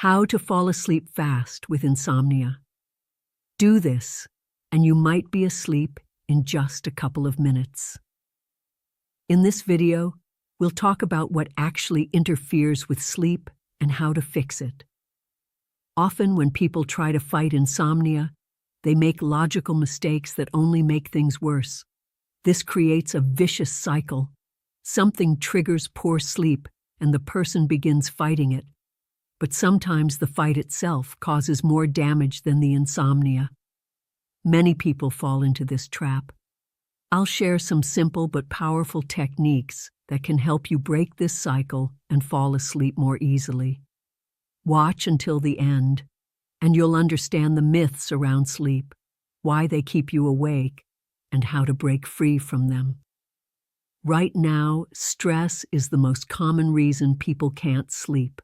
How to fall asleep fast with insomnia. Do this, and you might be asleep in just a couple of minutes. In this video, we'll talk about what actually interferes with sleep and how to fix it. Often when people try to fight insomnia, they make logical mistakes that only make things worse. This creates a vicious cycle. Something triggers poor sleep, and the person begins fighting it. But sometimes the fight itself causes more damage than the insomnia. Many people fall into this trap. I'll share some simple but powerful techniques that can help you break this cycle and fall asleep more easily. Watch until the end, and you'll understand the myths around sleep, why they keep you awake, and how to break free from them. Right now, stress is the most common reason people can't sleep.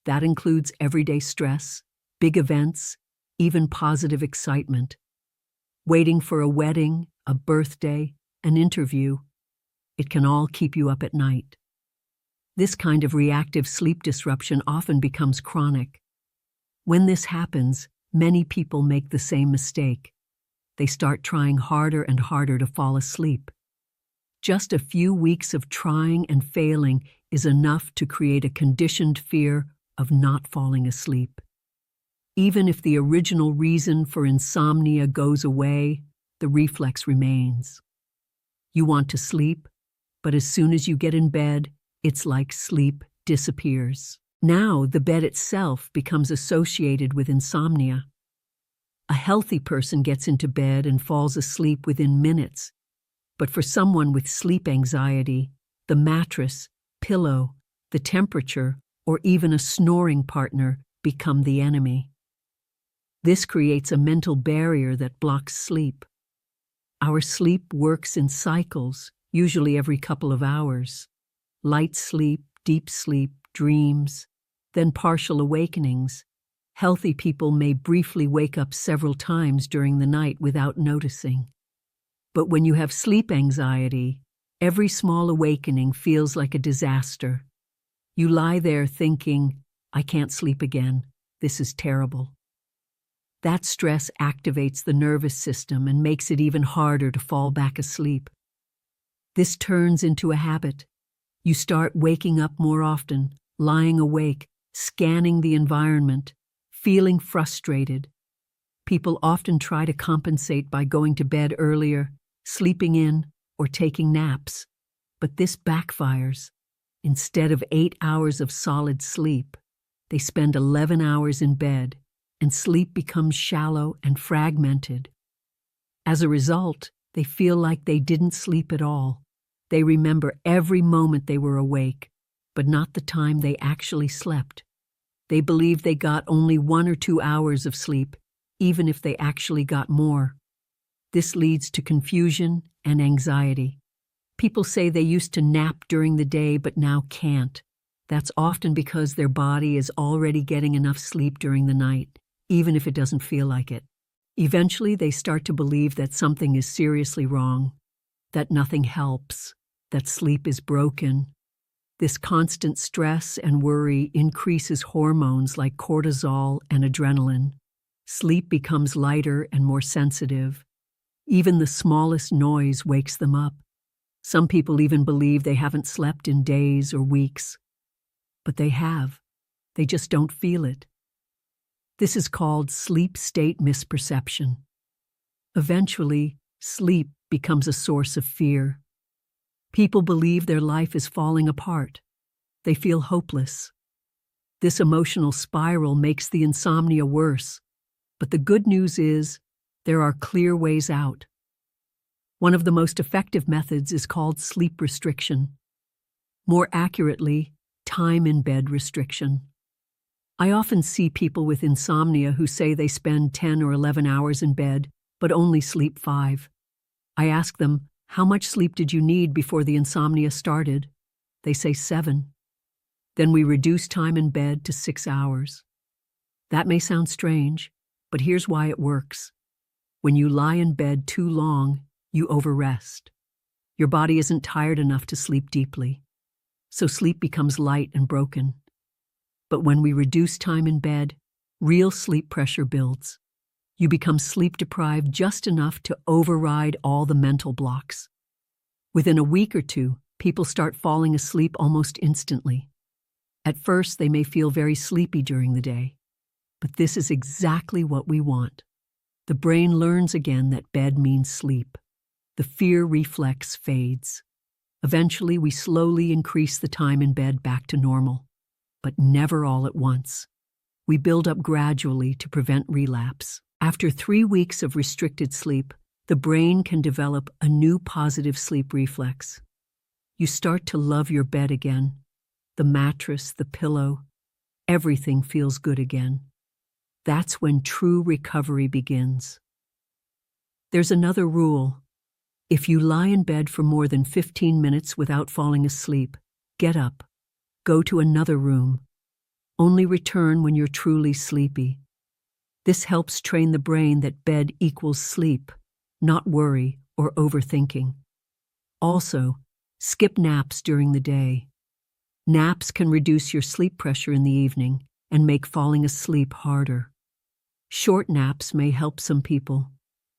That includes everyday stress, big events, even positive excitement. Waiting for a wedding, a birthday, an interview. It can all keep you up at night. This kind of reactive sleep disruption often becomes chronic. When this happens, many people make the same mistake. They start trying harder and harder to fall asleep. Just a few weeks of trying and failing is enough to create a conditioned fear of not falling asleep. Even if the original reason for insomnia goes away, the reflex remains. You want to sleep, but as soon as you get in bed, it's like sleep disappears. Now the bed itself becomes associated with insomnia. A healthy person gets into bed and falls asleep within minutes. But for someone with sleep anxiety, the mattress, pillow, the temperature, or even a snoring partner become the enemy. This creates a mental barrier that blocks sleep. Our sleep works in cycles, usually every couple of hours. Light sleep, deep sleep, dreams, then partial awakenings. Healthy people may briefly wake up several times during the night without noticing. But when you have sleep anxiety, every small awakening feels like a disaster. You lie there thinking, I can't sleep again. This is terrible. That stress activates the nervous system and makes it even harder to fall back asleep. This turns into a habit. You start waking up more often, lying awake, scanning the environment, feeling frustrated. People often try to compensate by going to bed earlier, sleeping in, or taking naps. But this backfires. Instead of 8 hours of solid sleep, they spend 11 hours in bed, and sleep becomes shallow and fragmented. As a result, they feel like they didn't sleep at all. They remember every moment they were awake, but not the time they actually slept. They believe they got only 1 or 2 hours of sleep, even if they actually got more. This leads to confusion and anxiety. People say they used to nap during the day but now can't. That's often because their body is already getting enough sleep during the night, even if it doesn't feel like it. Eventually, they start to believe that something is seriously wrong, that nothing helps, that sleep is broken. This constant stress and worry increases hormones like cortisol and adrenaline. Sleep becomes lighter and more sensitive. Even the smallest noise wakes them up. Some people even believe they haven't slept in days or weeks. But they have. They just don't feel it. This is called sleep state misperception. Eventually, sleep becomes a source of fear. People believe their life is falling apart. They feel hopeless. This emotional spiral makes the insomnia worse. But the good news is, there are clear ways out. One of the most effective methods is called sleep restriction. More accurately, time in bed restriction. I often see people with insomnia who say they spend 10 or 11 hours in bed, but only sleep 5. I ask them, how much sleep did you need before the insomnia started? They say 7. Then we reduce time in bed to 6 hours. That may sound strange, but here's why it works. When you lie in bed too long, you overrest. Your body isn't tired enough to sleep deeply, so sleep becomes light and broken. But when we reduce time in bed, real sleep pressure builds. You become sleep deprived just enough to override all the mental blocks. Within a week or two, people start falling asleep almost instantly. At first, they may feel very sleepy during the day, but this is exactly what we want. The brain learns again that bed means sleep. The fear reflex fades. Eventually, we slowly increase the time in bed back to normal, but never all at once. We build up gradually to prevent relapse. After 3 weeks of restricted sleep, the brain can develop a new positive sleep reflex. You start to love your bed again. The mattress, the pillow, everything feels good again. That's when true recovery begins. There's another rule. If you lie in bed for more than 15 minutes without falling asleep, get up. Go to another room. Only return when you're truly sleepy. This helps train the brain that bed equals sleep, not worry or overthinking. Also, skip naps during the day. Naps can reduce your sleep pressure in the evening and make falling asleep harder. Short naps may help some people,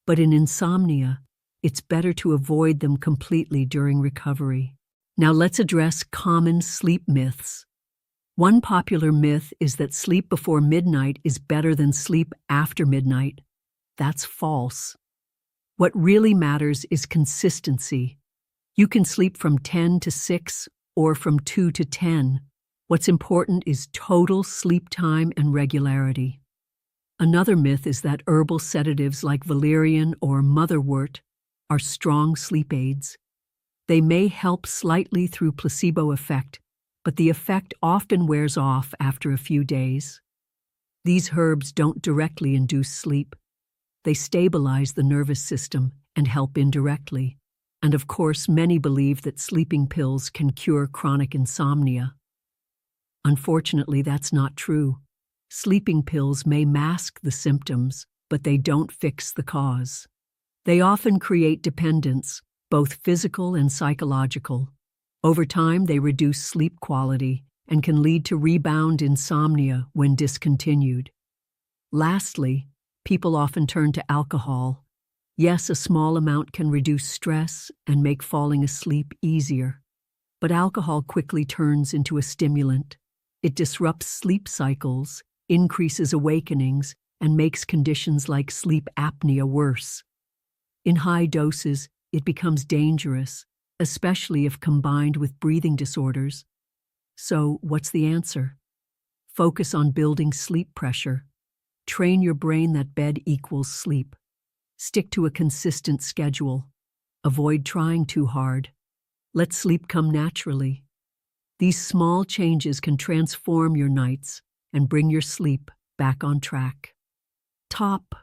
but in insomnia, it's better to avoid them completely during recovery. Now let's address common sleep myths. One popular myth is that sleep before midnight is better than sleep after midnight. That's false. What really matters is consistency. You can sleep from 10 to 6 or from 2 to 10. What's important is total sleep time and regularity. Another myth is that herbal sedatives like valerian or motherwort are strong sleep aids. They may help slightly through placebo effect, but the effect often wears off after a few days. These herbs don't directly induce sleep. They stabilize the nervous system and help indirectly. And of course, many believe that sleeping pills can cure chronic insomnia. Unfortunately, that's not true. Sleeping pills may mask the symptoms, but they don't fix the cause. They often create dependence, both physical and psychological. Over time, they reduce sleep quality and can lead to rebound insomnia when discontinued. Lastly, people often turn to alcohol. Yes, a small amount can reduce stress and make falling asleep easier. But alcohol quickly turns into a stimulant. It disrupts sleep cycles, increases awakenings, and makes conditions like sleep apnea worse. In high doses, it becomes dangerous, especially if combined with breathing disorders. So, what's the answer? Focus on building sleep pressure. Train your brain that bed equals sleep. Stick to a consistent schedule. Avoid trying too hard. Let sleep come naturally. These small changes can transform your nights and bring your sleep back on track. Top